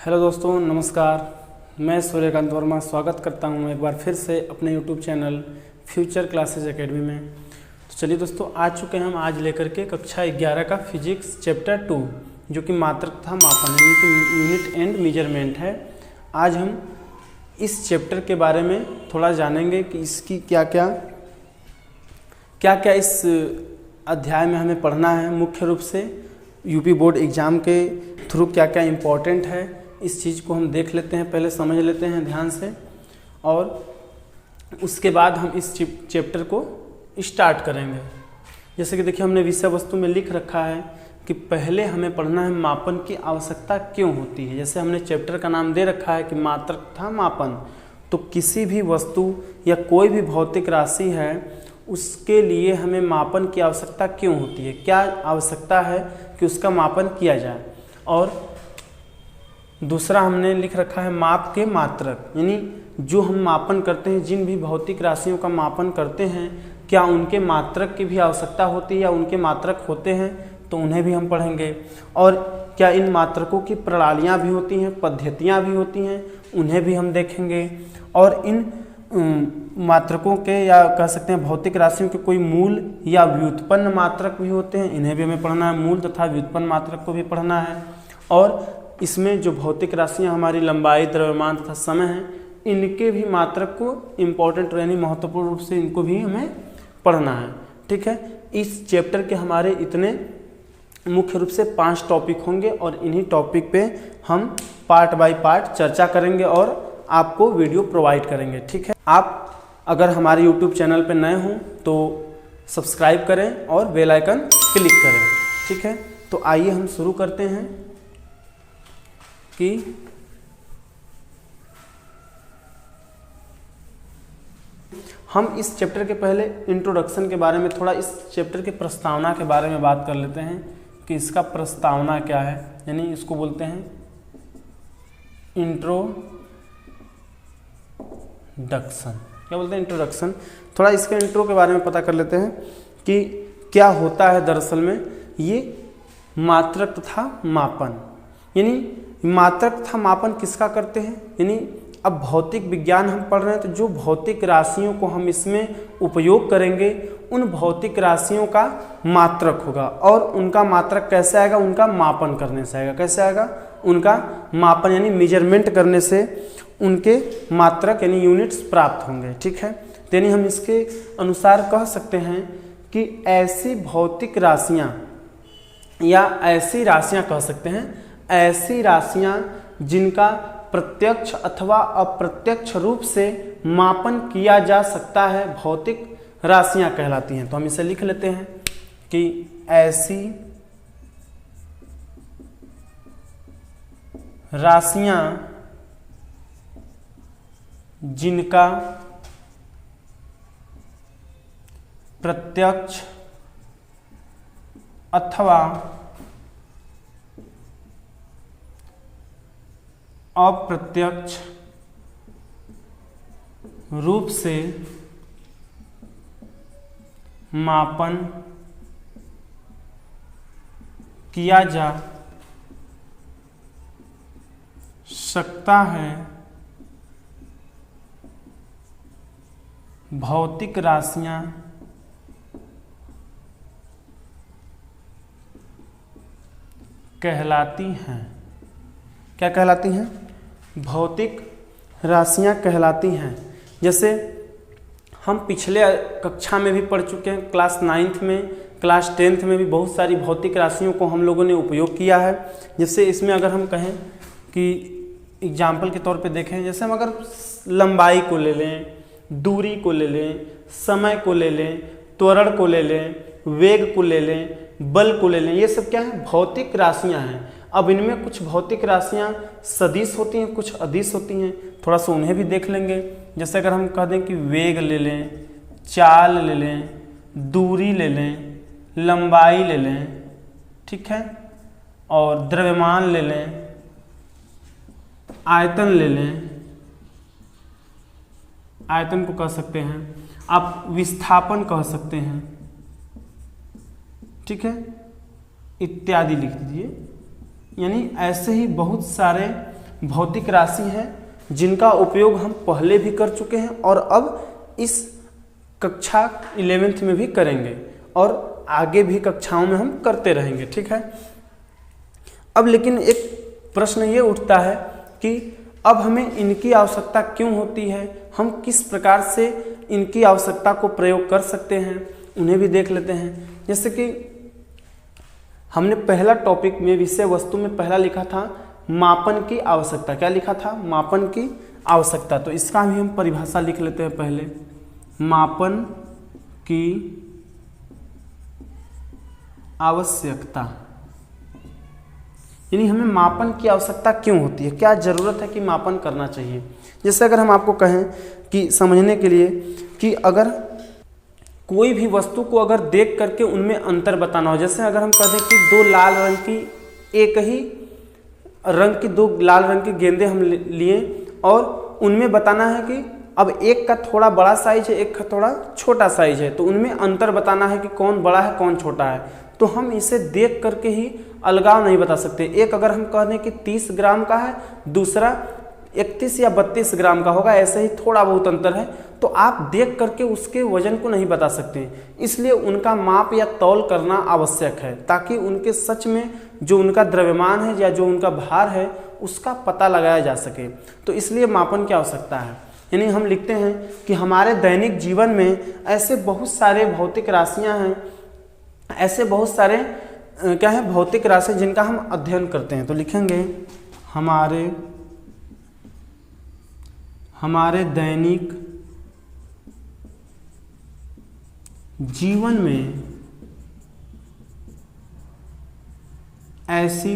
Hello दोस्तों, नमस्कार। मैं सूर्यकांत वर्मा स्वागत करता हूं एक बार फिर से अपने YouTube channel future classes academy में। तो चलिए दोस्तों, आ चुके हैं हम आज लेकर के कक्षा 11 का फिजिक्स चैप्टर 2 जो कि मात्रक तथा मापन यानी कि यूनिट एंड मेजरमेंट है। आज हम इस चैप्टर के बारे में थोड़ा जानेंगे कि इसकी क्या क्या इस अध्याय में हमें पढ़ना है। मुख्य रूप से यूपी बोर्ड एग्ज़ाम के थ्रू क्या क्या इम्पोर्टेंट है, इस चीज़ को हम देख लेते हैं, पहले समझ लेते हैं ध्यान से, और उसके बाद हम इस चैप्टर को स्टार्ट करेंगे। जैसे कि देखिए, हमने विषय वस्तु में लिख रखा है कि पहले हमें पढ़ना है मापन की आवश्यकता क्यों होती है। जैसे हमने चैप्टर का नाम दे रखा है कि मात्रक तथा मापन, तो किसी भी वस्तु या कोई भी भौतिक राशि है उसके लिए हमें मापन की आवश्यकता क्यों होती है, क्या आवश्यकता है कि उसका मापन किया जाए। और दूसरा हमने लिख रखा है माप के मात्रक, यानी जो हम मापन करते हैं, जिन भी भौतिक राशियों का मापन करते हैं, क्या उनके मात्रक की भी आवश्यकता होती है या उनके मात्रक होते हैं, तो उन्हें भी हम पढ़ेंगे। और क्या इन मात्रकों की प्रणालियाँ भी होती हैं, पद्धतियाँ भी होती हैं, उन्हें भी हम देखेंगे। और इन मात्रकों के या कह सकते हैं भौतिक राशियों के कोई मूल या व्युत्पन्न मात्रक भी होते हैं, इन्हें भी हमें पढ़ना है। मूल तथा व्युत्पन्न मात्रक को भी पढ़ना है। और इसमें जो भौतिक राशियां हमारी लंबाई, द्रव्यमान तथा समय हैं, इनके भी मात्रक को इम्पोर्टेंट यानी महत्वपूर्ण रूप से इनको भी हमें पढ़ना है। ठीक है, इस चैप्टर के हमारे इतने मुख्य रूप से 5 टॉपिक होंगे और इन्हीं टॉपिक पे हम पार्ट बाय पार्ट चर्चा करेंगे और आपको वीडियो प्रोवाइड करेंगे। ठीक है, आप अगर हमारे यूट्यूब चैनल पर नए हों तो सब्सक्राइब करें और बेल आइकन क्लिक करें। ठीक है, तो आइए हम शुरू करते हैं कि हम इस चैप्टर के पहले इंट्रोडक्शन के बारे में, थोड़ा इस चैप्टर के प्रस्तावना के बारे में बात कर लेते हैं कि इसका प्रस्तावना क्या है, यानी इसको बोलते हैं इंट्रोडक्शन। क्या बोलते हैं? इंट्रोडक्शन। थोड़ा इसके इंट्रो के बारे में पता कर लेते हैं कि क्या होता है दरअसल में ये मात्रक तथा मापन। यानी मात्रक तथा मापन किसका करते हैं, यानी अब भौतिक विज्ञान हम पढ़ रहे हैं तो जो भौतिक राशियों को हम इसमें उपयोग करेंगे उन भौतिक राशियों का मात्रक होगा। और उनका मात्रक कैसे आएगा? उनका मापन करने से आएगा। कैसे आएगा? उनका मापन यानी मेजरमेंट करने से उनके मात्रक यानी यूनिट्स प्राप्त होंगे। ठीक है, यानी हम इसके अनुसार कह सकते हैं कि ऐसी भौतिक राशियां या ऐसी राशियां कह सकते हैं, ऐसी राशियां जिनका प्रत्यक्ष अथवा अप्रत्यक्ष रूप से मापन किया जा सकता है, भौतिक राशियां कहलाती हैं। तो हम इसे लिख लेते हैं कि ऐसी राशियां जिनका प्रत्यक्ष अथवा अप्रत्यक्ष रूप से मापन किया जा सकता है, भौतिक राशियां कहलाती हैं। क्या कहलाती हैं? भौतिक राशियां कहलाती हैं। जैसे हम पिछले कक्षा में भी पढ़ चुके हैं, क्लास 9th में, क्लास 10th में भी बहुत सारी भौतिक राशियों को हम लोगों ने उपयोग किया है। जैसे इसमें अगर हम कहें कि एग्जाम्पल के तौर पे देखें, जैसे हम अगर लंबाई को ले लें, दूरी को ले लें, समय को ले लें, त्वरण को ले लें, वेग को ले लें, बल को ले लें, ये सब क्या है? भौतिक राशियां हैं। अब इनमें कुछ भौतिक राशियां सदिश होती हैं, कुछ अदिश होती हैं, थोड़ा सा उन्हें भी देख लेंगे। जैसे अगर हम कह दें कि वेग ले लें, चाल ले लें, दूरी ले लें, लंबाई ले लें, ठीक है, और द्रव्यमान ले लें, आयतन ले लें, आयतन को कह सकते हैं, आप विस्थापन कह सकते हैं, ठीक है, इत्यादि लिख दीजिए। यानी ऐसे ही बहुत सारे भौतिक राशि हैं जिनका उपयोग हम पहले भी कर चुके हैं और अब इस कक्षा 11th में भी करेंगे और आगे भी कक्षाओं में हम करते रहेंगे, ठीक है। अब लेकिन एक प्रश्न ये उठता है कि अब हमें इनकी आवश्यकता क्यों होती है, हम किस प्रकार से इनकी आवश्यकता को प्रयोग कर सकते हैं, उन्हें भी देख लेते हैं। जैसे कि हमने पहला टॉपिक में विषय वस्तु में पहला लिखा था मापन की आवश्यकता। क्या लिखा था? मापन की आवश्यकता। तो इसका भी हम परिभाषा लिख लेते हैं पहले। मापन की आवश्यकता, यानी हमें मापन की आवश्यकता क्यों होती है, क्या जरूरत है कि मापन करना चाहिए। जैसे अगर हम आपको कहें कि समझने के लिए कि अगर कोई भी वस्तु को अगर देख करके उनमें अंतर बताना हो, जैसे अगर हम कह दें कि दो लाल रंग की एक ही रंग की दो लाल रंग की गेंदें हम लिए और उनमें बताना है कि अब एक का थोड़ा बड़ा साइज है, एक का थोड़ा छोटा साइज है, तो उनमें अंतर बताना है कि कौन बड़ा है कौन छोटा है। तो हम इसे देख करके ही अलगाव नहीं बता सकते। एक अगर हम कह दें कि 30 ग्राम का है, दूसरा 31 या 32 ग्राम का होगा, ऐसे ही थोड़ा बहुत अंतर है, तो आप देख करके उसके वजन को नहीं बता सकते। इसलिए उनका माप या तौल करना आवश्यक है ताकि उनके सच में जो उनका द्रव्यमान है या जो उनका भार है उसका पता लगाया जा सके। तो इसलिए मापन की आवश्यकता है। यानी हम लिखते हैं कि हमारे दैनिक जीवन में ऐसे बहुत सारे भौतिक राशियां हैं, ऐसे बहुत सारे क्या है भौतिक राशि जिनका हम अध्ययन करते हैं। तो लिखेंगे हमारे दैनिक जीवन में ऐसी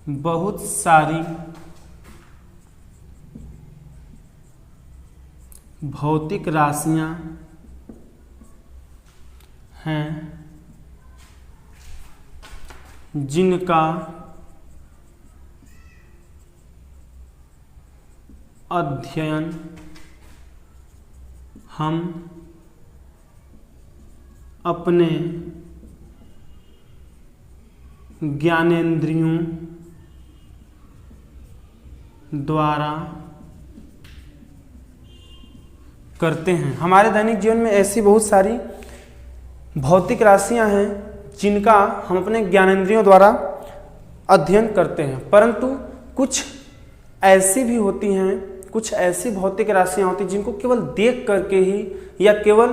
बहुत सारी भौतिक राशियां हैं जिनका अध्ययन हम अपने ज्ञानेंद्रियों द्वारा करते हैं। हमारे दैनिक जीवन में ऐसी बहुत सारी भौतिक राशियां हैं जिनका हम अपने ज्ञानेंद्रियों द्वारा अध्ययन करते हैं, परंतु कुछ ऐसी भी होती हैं, कुछ ऐसी भौतिक राशियां होती हैं जिनको केवल देख करके ही या केवल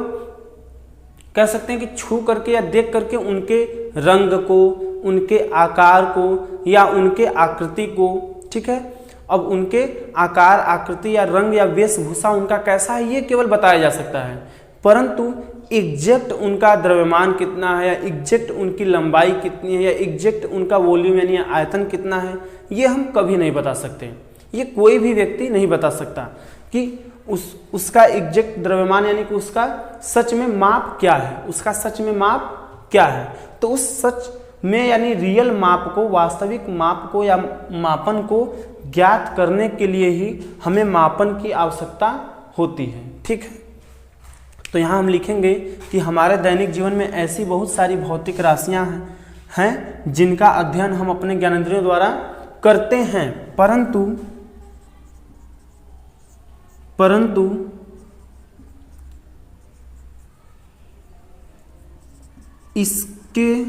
कह सकते हैं कि छू करके या देख करके उनके रंग को, उनके आकार को या उनके आकृति को, ठीक है, अब उनके आकार, आकृति या रंग या वेशभूषा उनका कैसा है ये केवल बताया जा सकता है, परंतु एग्जैक्ट उनका द्रव्यमान कितना है या एग्जैक्ट उनकी लंबाई कितनी है या एग्जैक्ट उनका वॉल्यूम यानी आयतन कितना है ये हम कभी नहीं बता सकते। ये कोई भी व्यक्ति नहीं बता सकता कि उसका एग्जैक्ट द्रव्यमान यानी कि उसका सच में माप क्या है, उसका सच में माप क्या है। तो उस सच में यानी रियल माप को, वास्तविक माप को या मापन को ज्ञात करने के लिए ही हमें मापन की आवश्यकता होती है, ठीक है। तो यहाँ हम लिखेंगे कि हमारे दैनिक जीवन में ऐसी बहुत सारी भौतिक राशियां हैं जिनका अध्ययन हम अपने ज्ञानेंद्रियों द्वारा करते हैं, परंतु इसके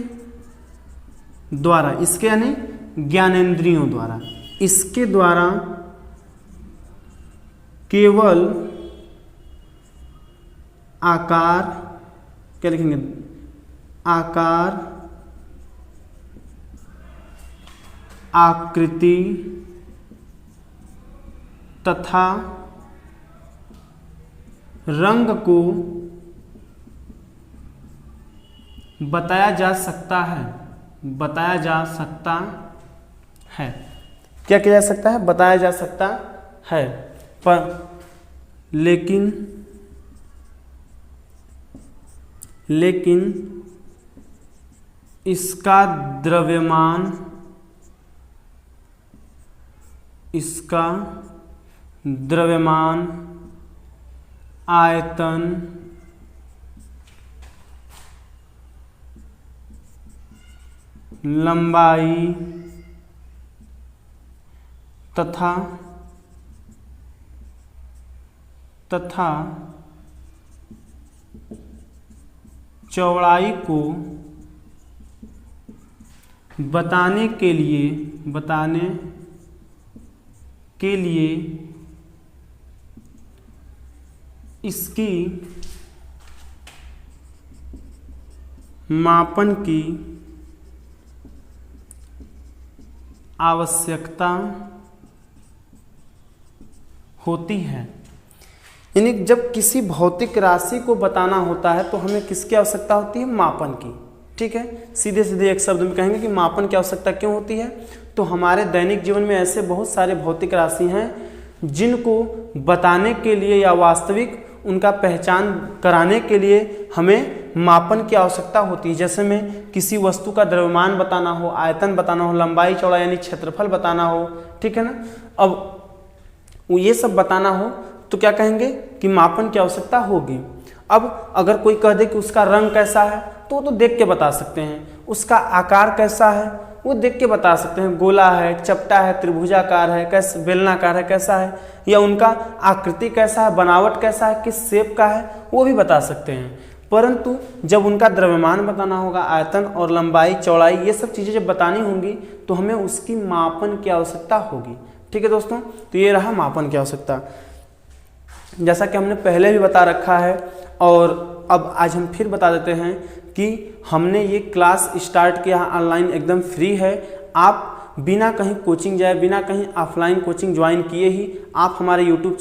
द्वारा, इसके यानी ज्ञानेंद्रियों द्वारा, इसके द्वारा केवल आकार, क्या लिखेंगे, आकार, आकृति तथा रंग को बताया जा सकता है, बताया जा सकता है। क्या किया जा सकता है? बताया जा सकता है, पर लेकिन इसका द्रव्यमान, आयतन, लंबाई तथा चौड़ाई को बताने के लिए इसकी मापन की आवश्यकता होती है। यानी जब किसी भौतिक राशि को बताना होता है तो हमें किसकी आवश्यकता होती है? मापन की। ठीक है, सीधे सीधे एक शब्द में कहेंगे कि मापन की आवश्यकता क्यों होती है? तो हमारे दैनिक जीवन में ऐसे बहुत सारे भौतिक राशि हैं जिनको बताने के लिए या वास्तविक उनका पहचान कराने के लिए हमें मापन की आवश्यकता होती है। जैसे में किसी वस्तु का द्रव्यमान बताना हो, आयतन बताना हो, लंबाई चौड़ाई यानी क्षेत्रफल बताना हो, ठीक है ना। अब ये सब बताना हो तो क्या कहेंगे कि मापन की आवश्यकता होगी। अब अगर कोई कह दे कि उसका रंग कैसा है तो देख के बता सकते हैं। उसका आकार कैसा है वो देख के बता सकते हैं, गोला है, चपटा है, त्रिभुजाकार है, कैसा बेलनाकार है, कैसा है, या उनका आकृति कैसा है, बनावट कैसा है, किस शेप का है, वो भी बता सकते हैं। परंतु जब उनका द्रव्यमान बताना होगा, आयतन और लंबाई चौड़ाई ये सब चीज़ें जब बतानी होंगी तो हमें उसकी मापन की आवश्यकता होगी। ठीक है दोस्तों, तो ये रहा मापन की आवश्यकता, जैसा कि हमने पहले भी बता रखा है। और अब आज हम फिर बता देते हैं कि हमने ये क्लास स्टार्ट किया ऑनलाइन, एकदम फ्री है। आप बिना कहीं कोचिंग जाए, बिना कहीं ऑफलाइन कोचिंग ज्वाइन किए ही आप हमारे यूट्यूब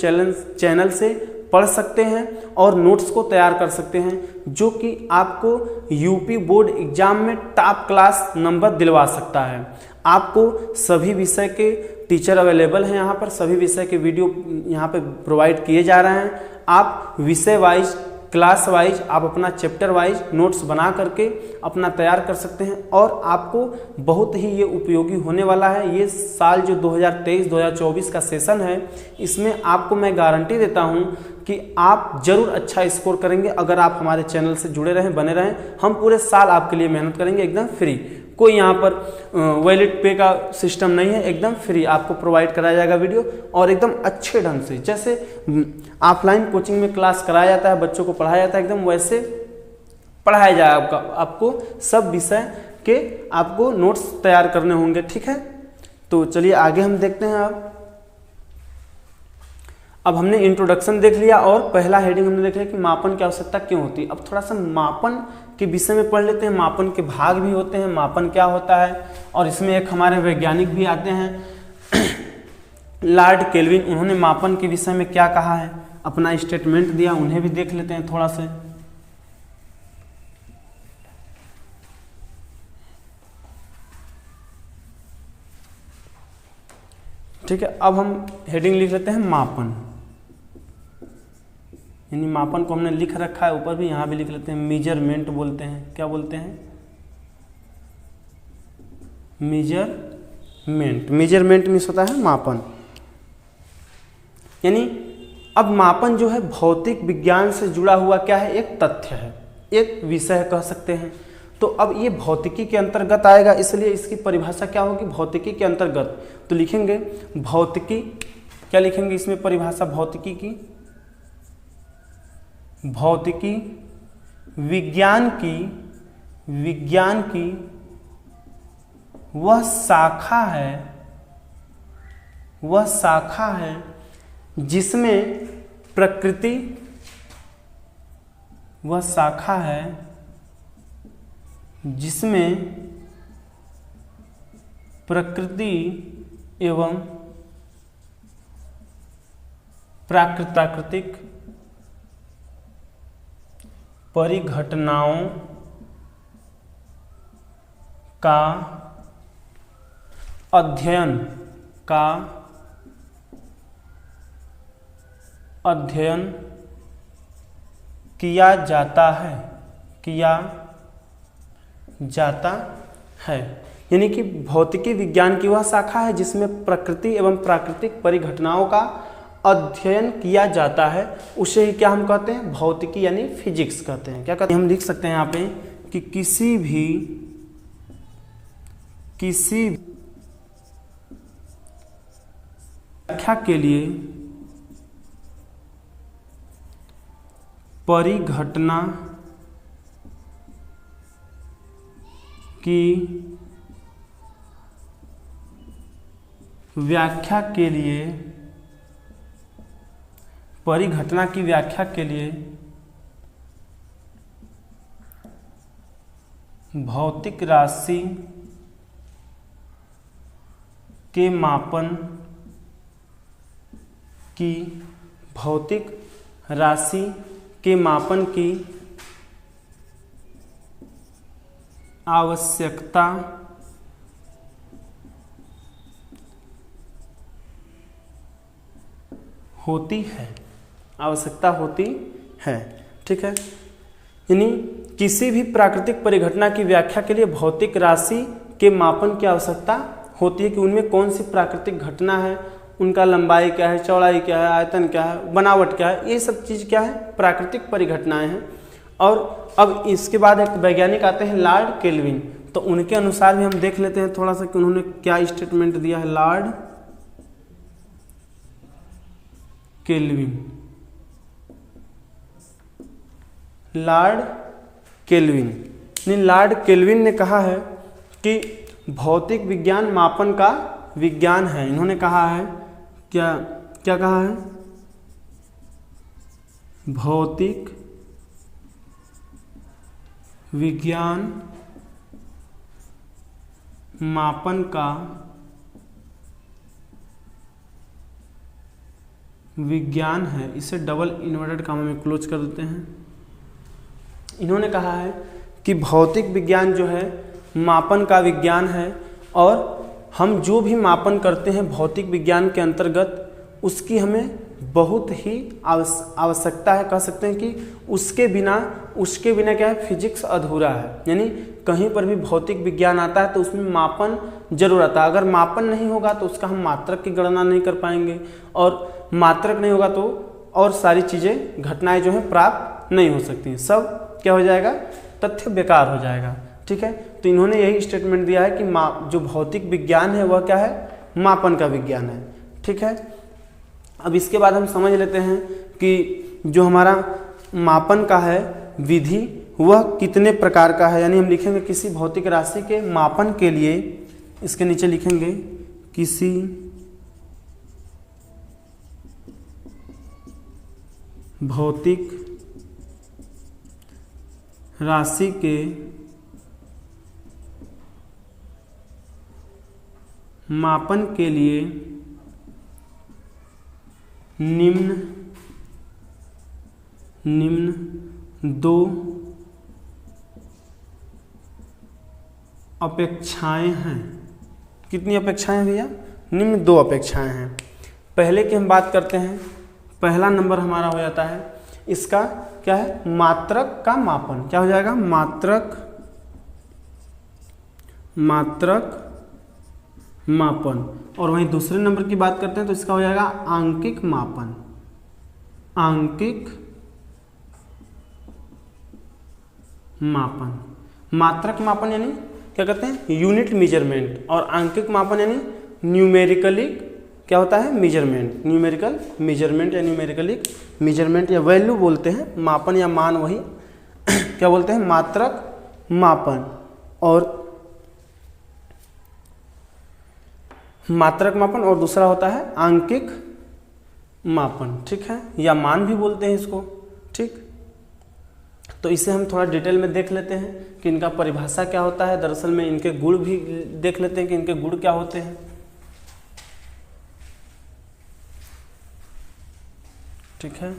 चैनल से पढ़ सकते हैं और नोट्स को तैयार कर सकते हैं, जो कि आपको यूपी बोर्ड एग्जाम में टॉप क्लास नंबर दिलवा सकता है। आपको सभी विषय के टीचर अवेलेबल हैं यहाँ पर, सभी विषय के वीडियो यहाँ पे प्रोवाइड किए जा रहे हैं। आप विषय वाइज, क्लास वाइज, आप अपना चैप्टर वाइज नोट्स बना करके अपना तैयार कर सकते हैं और आपको बहुत ही ये उपयोगी होने वाला है। ये साल जो 2023-2024 का सेशन है, इसमें आपको मैं गारंटी देता हूँ कि आप जरूर अच्छा स्कोर करेंगे अगर आप हमारे चैनल से जुड़े रहें, बने रहें। हम पूरे साल आपके लिए मेहनत करेंगे, एकदम फ्री। कोई यहाँ पर वैलिड पे का सिस्टम नहीं है, एकदम फ्री आपको प्रोवाइड कराया जाएगा वीडियो, और एकदम अच्छे ढंग से, जैसे ऑफलाइन कोचिंग में क्लास कराया जाता है, बच्चों को पढ़ाया जाता है, एकदम वैसे पढ़ाया जाएगा। आपको सब विषय के आपको नोट्स तैयार करने होंगे। ठीक है, तो चलिए आगे हम देखते हैं। अब हमने इंट्रोडक्शन देख लिया और पहला हेडिंग हमने देख लिया कि मापन की आवश्यकता क्यों होती है। अब थोड़ा सा मापन के विषय में पढ़ लेते हैं। मापन के भाग भी होते हैं, मापन क्या होता है, और इसमें एक हमारे वैज्ञानिक भी आते हैं लॉर्ड केल्विन। उन्होंने मापन के विषय में क्या कहा है, अपना स्टेटमेंट दिया, उन्हें भी देख लेते हैं थोड़ा सा। ठीक है, अब हम हेडिंग लिख लेते हैं मापन, यानी मापन को हमने लिख रखा है ऊपर भी, यहाँ भी लिख लेते हैं। मेजरमेंट बोलते हैं, क्या बोलते हैं? मेजरमेंट। मेजरमेंट मीन्स होता है मापन। यानी अब मापन जो है भौतिक विज्ञान से जुड़ा हुआ क्या है, एक तथ्य है, एक विषय कह सकते हैं। तो अब ये भौतिकी के अंतर्गत आएगा, इसलिए इसकी परिभाषा क्या होगी, भौतिकी के अंतर्गत। तो लिखेंगे भौतिकी, क्या लिखेंगे इसमें परिभाषा भौतिकी की? भौतिकी विज्ञान की वह शाखा है जिसमें प्रकृति, वह शाखा है जिसमें प्रकृति एवं प्राकृतिक परिघटनाओं का अध्ययन किया जाता है। यानी कि भौतिकी विज्ञान की वह शाखा है जिसमें प्रकृति एवं प्राकृतिक परिघटनाओं का अध्ययन किया जाता है, उसे ही क्या हम कहते हैं, भौतिकी यानी फिजिक्स कहते हैं। क्या कहते हैं, हम लिख सकते हैं यहाँ पे कि किसी भी व्याख्या के लिए परिघटना की व्याख्या के लिए परिघटना की व्याख्या के लिए भौतिक राशि के मापन की भौतिक राशि के मापन की आवश्यकता होती है, आवश्यकता होती है। ठीक है, यानी किसी भी प्राकृतिक परिघटना की व्याख्या के लिए भौतिक राशि के मापन की आवश्यकता होती है कि उनमें कौन सी प्राकृतिक घटना है, उनका लंबाई क्या है, चौड़ाई क्या है, आयतन क्या है, बनावट क्या है, ये सब चीज़ क्या है, प्राकृतिक परिघटनाएं हैं। और अब इसके बाद एक वैज्ञानिक आते हैं लॉर्ड केल्विन, तो उनके अनुसार भी हम देख लेते हैं थोड़ा सा कि उन्होंने क्या स्टेटमेंट दिया है। लॉर्ड केल्विन, लॉर्ड केल्विन ने लॉर्ड केल्विन ने कहा है कि भौतिक विज्ञान मापन का विज्ञान है। इन्होंने कहा है क्या क्या कहा है, भौतिक विज्ञान मापन का विज्ञान है। इसे डबल इन्वर्टेड कॉमा में क्लोज कर देते हैं। इन्होंने कहा है कि भौतिक विज्ञान जो है मापन का विज्ञान है और हम जो भी मापन करते हैं भौतिक विज्ञान के अंतर्गत उसकी हमें बहुत ही आवश्यकता है। कह सकते हैं कि उसके बिना क्या है, फिजिक्स अधूरा है। यानी कहीं पर भी भौतिक विज्ञान आता है तो उसमें मापन जरूर आता है। अगर मापन नहीं होगा तो उसका हम मात्रक की गणना नहीं कर पाएंगे और मात्रक नहीं होगा तो और सारी चीज़ें घटनाएं जो हैं प्राप्त नहीं हो सकती, सब क्या हो जाएगा, तथ्य बेकार हो जाएगा। ठीक है, तो इन्होंने यही स्टेटमेंट दिया है कि जो भौतिक विज्ञान है वह क्या है, मापन का विज्ञान है। ठीक है, अब इसके बाद हम समझ लेते हैं कि जो हमारा मापन का है विधि वह कितने प्रकार का है। यानी हम लिखेंगे किसी भौतिक राशि के मापन के लिए, इसके नीचे लिखेंगे किसी भौतिक राशि के मापन के लिए निम्न दो अपेक्षाएं हैं। कितनी अपेक्षाएं भैया, निम्न दो अपेक्षाएं हैं। पहले की हम बात करते हैं, पहला नंबर हमारा हो जाता है इसका क्या है, मात्रक का मापन। क्या हो जाएगा, मात्रक मापन। और वहीं दूसरे नंबर की बात करते हैं तो इसका हो जाएगा आंकिक मापन। आंकिक मापन, मात्रक मापन यानी क्या कहते हैं, यूनिट मेजरमेंट, और आंकिक मापन यानी न्यूमेरिकली क्या होता है, मेजरमेंट। न्यूमेरिकल मेजरमेंट या न्यूमेरिकली मेजरमेंट या वैल्यू बोलते हैं, मापन या मान वही क्या बोलते हैं, मात्रक मापन। और मात्रक मापन और दूसरा होता है आंकिक मापन। ठीक है, या मान भी बोलते हैं इसको। ठीक, तो इसे हम थोड़ा डिटेल में देख लेते हैं कि इनका परिभाषा क्या होता है। दरअसल में इनके गुण भी देख लेते हैं कि इनके गुण क्या होते हैं। ठीक है,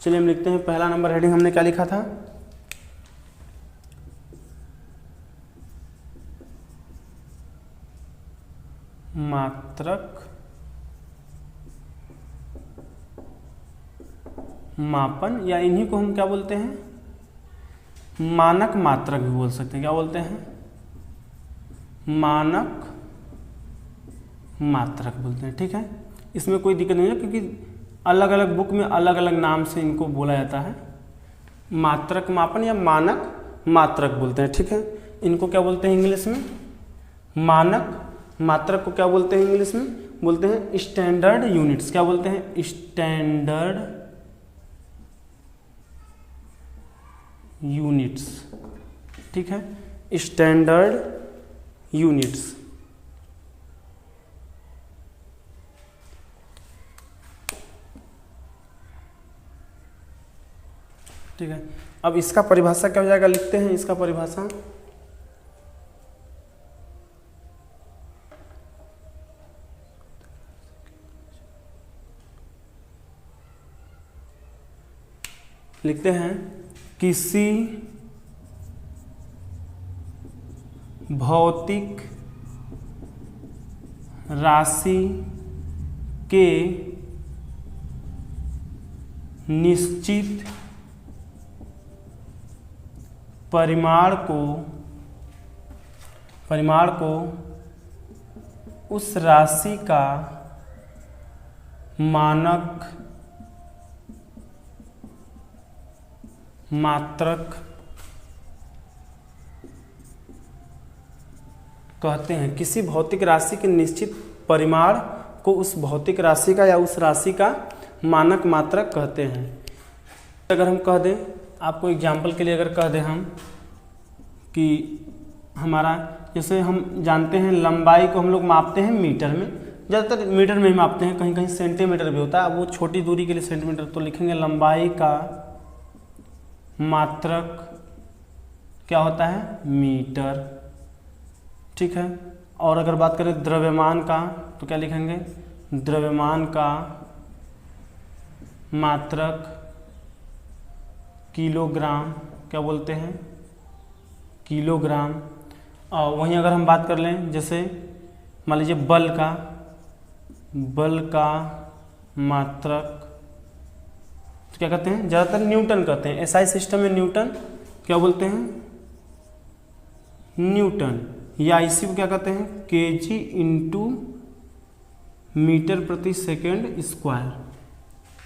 चलिए हम लिखते हैं। पहला नंबर हेडिंग हमने क्या लिखा था, मात्रक मापन, या इन्हीं को हम क्या बोलते हैं, मानक मात्रक भी बोल सकते हैं। क्या बोलते हैं, मानक मात्रक बोलते हैं। ठीक है, इसमें कोई दिक्कत नहीं है क्योंकि अलग अलग बुक में अलग अलग नाम से इनको बोला जाता है। मात्रक मापन या मानक मात्रक बोलते हैं। ठीक है, इनको क्या बोलते हैं इंग्लिश में, मानक मात्रक को क्या बोलते हैं इंग्लिश में? बोलते हैं स्टैंडर्ड यूनिट्स। क्या बोलते हैं? Standard units. ठीक है, स्टैंडर्ड यूनिट्स। ठीक है, अब इसका परिभाषा क्या हो जाएगा? लिखते हैं इसका परिभाषा। लिखते हैं किसी भौतिक राशि के निश्चित परिमाण को उस राशि का मानक मात्रक कहते हैं। किसी भौतिक राशि के निश्चित परिमाण को उस भौतिक राशि का या उस राशि का मानक मात्रक कहते हैं। अगर हम कह दें, आपको एग्जाम्पल के लिए अगर कह दें हम कि हमारा, जैसे हम जानते हैं लंबाई को हम लोग मापते हैं मीटर में, ज़्यादातर मीटर में ही मापते हैं, कहीं कहीं सेंटीमीटर भी होता है। अब वो छोटी दूरी के लिए सेंटीमीटर, तो लिखेंगे लंबाई का मात्रक क्या होता है? मीटर। ठीक है, और अगर बात करें द्रव्यमान का तो क्या लिखेंगे? द्रव्यमान का मात्रक किलोग्राम। क्या बोलते हैं? किलोग्राम। और वहीं अगर हम बात कर लें, जैसे मान लीजिए बल का मात्रक तो क्या कहते हैं? ज़्यादातर न्यूटन कहते हैं। एसआई सिस्टम में न्यूटन क्या बोलते हैं? न्यूटन। या इसी को क्या कहते हैं? केजी इंटू मीटर प्रति सेकेंड स्क्वायर,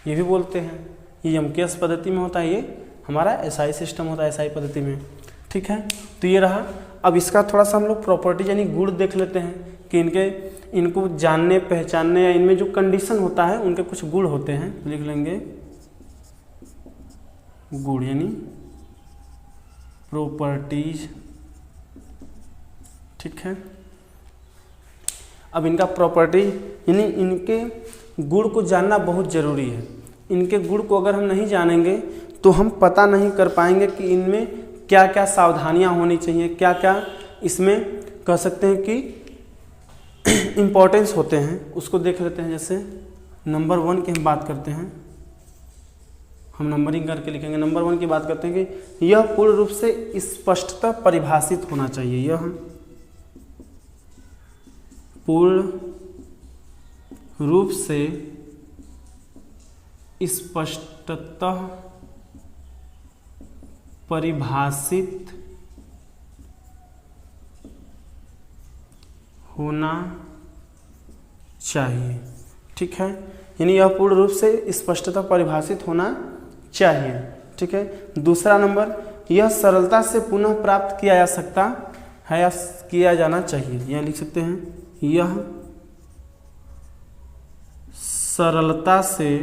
ये भी बोलते हैं। ये एमकेएस पद्धति में होता है, ये हमारा एसआई सिस्टम होता है एसआई पद्धति में। ठीक है, तो ये रहा। अब इसका थोड़ा सा हम लोग प्रॉपर्टी यानी गुण देख लेते हैं कि इनको जानने पहचानने या इनमें जो कंडीशन होता है उनके कुछ गुण होते हैं। लिख लेंगे गुण यानी प्रॉपर्टीज। ठीक है, अब इनका प्रॉपर्टी यानी इनके गुण को जानना बहुत ज़रूरी है। इनके गुण को अगर हम नहीं जानेंगे तो हम पता नहीं कर पाएंगे कि इनमें क्या क्या सावधानियां होनी चाहिए, क्या क्या इसमें कह सकते हैं कि इम्पोर्टेंस होते हैं, उसको देख लेते हैं। जैसे नंबर 1 की हम बात करते हैं, हम नंबरिंग करके लिखेंगे। नंबर 1 की बात करते हैं कि यह पूर्ण रूप से स्पष्टतः परिभाषित होना चाहिए। यह पूर्ण रूप से स्पष्टतः परिभाषित होना चाहिए। ठीक है, यानी यह पूर्ण रूप से स्पष्टतः परिभाषित होना चाहिए। ठीक है, दूसरा नंबर, यह सरलता से पुनः प्राप्त किया जा सकता है या किया जाना चाहिए। यह लिख सकते हैं, यह सरलता से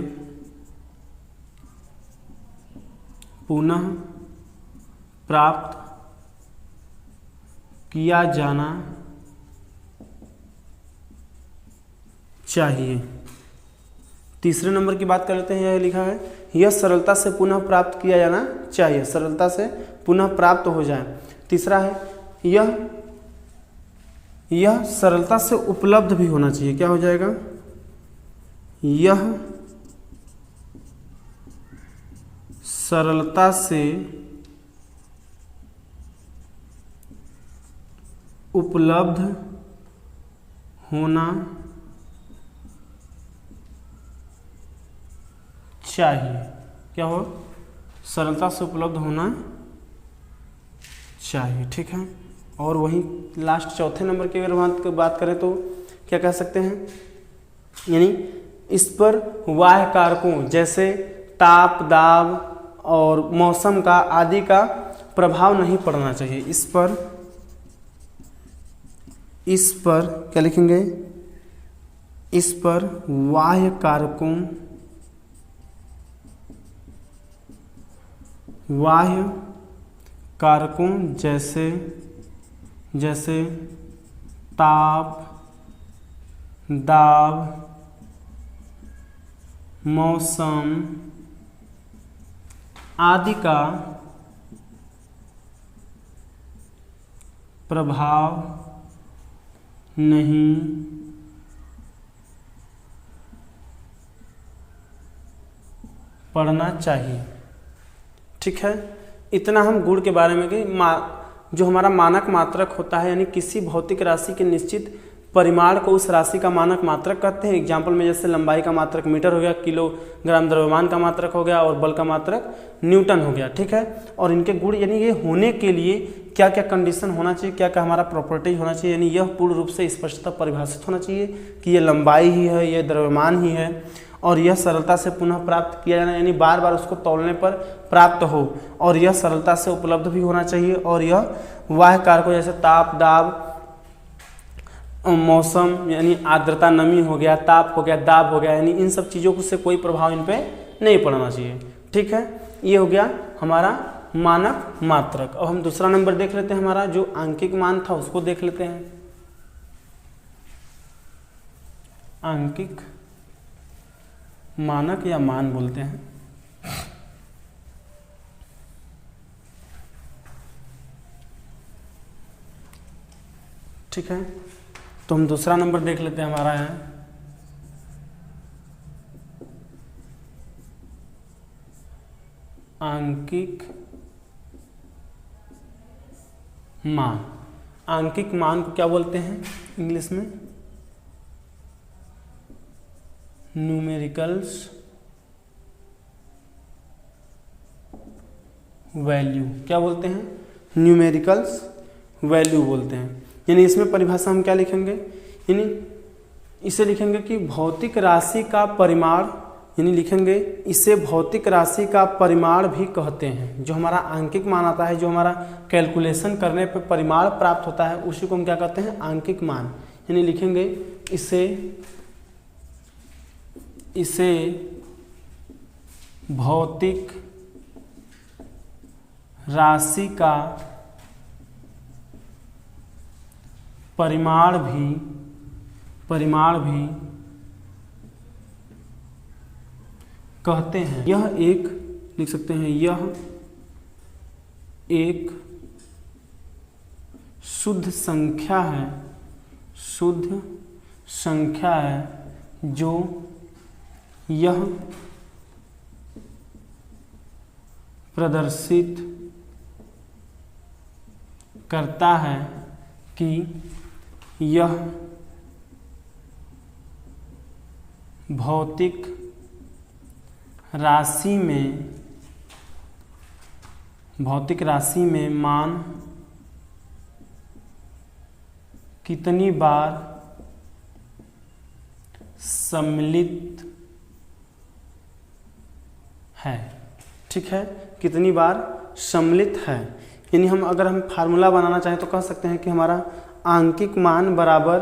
पुनः प्राप्त किया जाना चाहिए। तीसरे नंबर की बात कर लेते हैं। यह लिखा है, यह सरलता से पुनः प्राप्त किया जाना चाहिए, सरलता से पुनः प्राप्त हो जाए। तीसरा है, यह सरलता से उपलब्ध भी होना चाहिए। क्या हो जाएगा? यह सरलता से उपलब्ध होना चाहिए। क्या हो? सरलता से उपलब्ध होना चाहिए। ठीक है, और वहीं लास्ट चौथे नंबर की अगर बात करें तो क्या कह सकते हैं? यानी इस पर बाह्य कारकों जैसे ताप, दाब और मौसम का आदि का प्रभाव नहीं पड़ना चाहिए। इस पर इस पर क्या लिखेंगे, इस पर बाह्य कारकों, बाह्य कारकों जैसे जैसे ताप, दाब, मौसम आदि का प्रभाव नहीं पड़ना चाहिए। ठीक है, इतना हम गुण के बारे में कि जो हमारा मानक मात्रक होता है, यानी किसी भौतिक राशि के निश्चित परिमाण को उस राशि का मानक मात्रक कहते हैं। एग्जाम्पल में जैसे लंबाई का मात्रक मीटर हो गया, किलोग्राम द्रव्यमान का मात्रक हो गया, और बल का मात्रक न्यूटन हो गया। ठीक है, और इनके गुण यानी ये होने के लिए क्या क्या कंडीशन होना चाहिए, क्या क्या हमारा प्रॉपर्टीज होना चाहिए, यानी यह पूर्ण रूप से स्पष्टता परिभाषित होना चाहिए कि ये लंबाई ही है, ये द्रव्यमान ही है, और यह सरलता से पुनः प्राप्त किया जाना, यानी बार बार उसको तौलने पर प्राप्त हो, और यह सरलता से उपलब्ध भी होना चाहिए, और यह बाह्य कारकों जैसे ताप, दाब, मौसम यानी आर्द्रता, नमी हो गया, ताप हो गया, दाब हो गया, यानी इन सब चीज़ों से कोई प्रभाव इन पे नहीं पड़ना चाहिए। ठीक है, ये हो गया हमारा मानक मात्रक। अब हम दूसरा नंबर देख लेते हैं, हमारा जो आंकिक मान था उसको देख लेते हैं। आंकिक मानक या मान बोलते हैं। ठीक है, तो हम दूसरा नंबर देख लेते हैं, हमारा है आंकिक मान। आंकिक मान को क्या बोलते हैं इंग्लिश में? Numericals value. क्या बोलते हैं? न्यूमेरिकल्स वैल्यू बोलते हैं। यानी इसमें परिभाषा हम क्या लिखेंगे, यानी इसे लिखेंगे कि भौतिक राशि का परिमाण, यानी लिखेंगे इसे भौतिक राशि का परिमाण भी कहते हैं। जो हमारा आंकिक मान आता है, जो हमारा कैलकुलेशन करने पर परिमाण प्राप्त होता है, उसी को हम क्या कहते हैं? आंकिक मान। यानी लिखेंगे इसे भौतिक राशि का परिमाण भी कहते हैं। यह एक, लिख सकते हैं, यह एक शुद्ध संख्या है, शुद्ध संख्या है जो यह प्रदर्शित करता है कि यह भौतिक राशि में मान कितनी बार सम्मिलित है। ठीक है, कितनी बार सम्मिलित है। यानी अगर हम फार्मूला बनाना चाहें तो कह सकते हैं कि हमारा आंकिक मान बराबर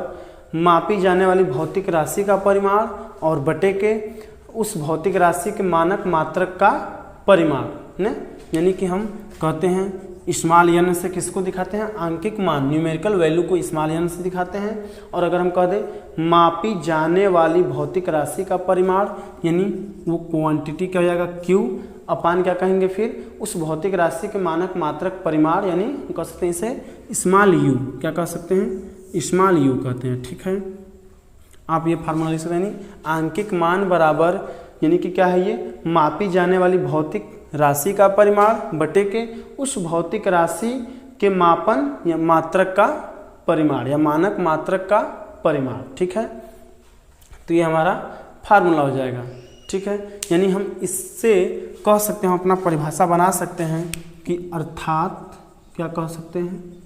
मापी जाने वाली भौतिक राशि का परिमाण और बटे के उस भौतिक राशि के मानक मात्रक का परिमाण ने। यानी कि हम कहते हैं स्मॉल एन से किसको दिखाते हैं? आंकिक मान, न्यूमेरिकल वैल्यू को स्मॉल एन से दिखाते हैं। और अगर हम कह दें मापी जाने वाली भौतिक राशि का परिमाण, यानी वो क्वांटिटी क्या हो जाएगा? क्यू अपान क्या कहेंगे फिर? उस भौतिक राशि के मानक मात्रक परिमाण, यानी कह सकते हैं इसे स्मॉल यू। क्या कह सकते हैं? स्मॉल यू कहते हैं। ठीक है, आप ये फार्मूला लिख सकते हैं, यानी आंकिक मान बराबर, यानी कि क्या है ये? मापी जाने वाली भौतिक राशि का परिमाण बटे के उस भौतिक राशि के मापन या मात्रक का परिमाण या मानक मात्रक का परिमाण। ठीक है, तो ये हमारा फार्मूला हो जाएगा। ठीक है, यानी हम इससे कह सकते हैं, अपना परिभाषा बना सकते हैं कि अर्थात क्या कह सकते हैं?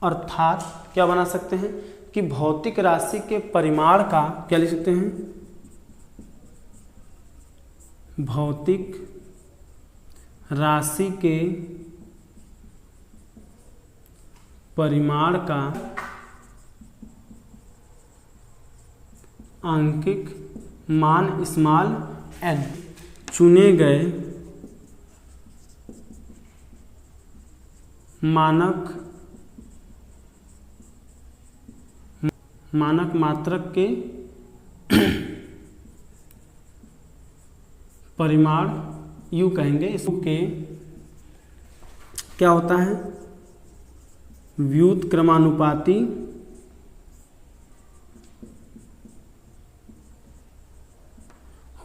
अर्थात क्या बना सकते हैं कि भौतिक राशि के परिमाण का क्या लिख सकते हैं? भौतिक राशि के परिमाण का आंकिक मान स्मॉल n चुने गए मानक मात्रक के परिमाण u कहेंगे। इसके क्या होता है, व्युत्क्रमानुपाती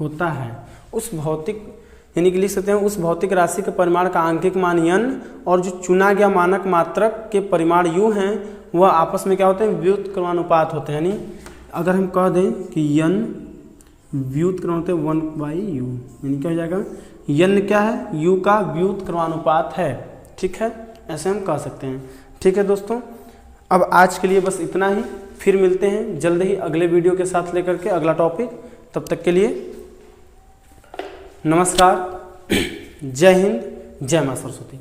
होता है। उस भौतिक यानी कि लिख सकते हैं उस भौतिक राशि के परिमाण का आंकिक मान n और जो चुना गया मानक मात्रक के परिमाण u हैं वह आपस में क्या होते हैं, व्युत्क्रमानुपात होते हैं। यानी अगर हम कह दें कि n व्युत्क्रम होते हैं 1/u, यानी क्या हो जाएगा, n क्या है, u का व्युत्क्रमानुपात है। ठीक है, ऐसे हम कह सकते हैं। ठीक है दोस्तों, अब आज के लिए बस इतना ही, फिर मिलते हैं जल्द ही अगले वीडियो के साथ लेकर के अगला टॉपिक। तब तक के लिए नमस्कार, जय हिंद, जय मां सरस्वती।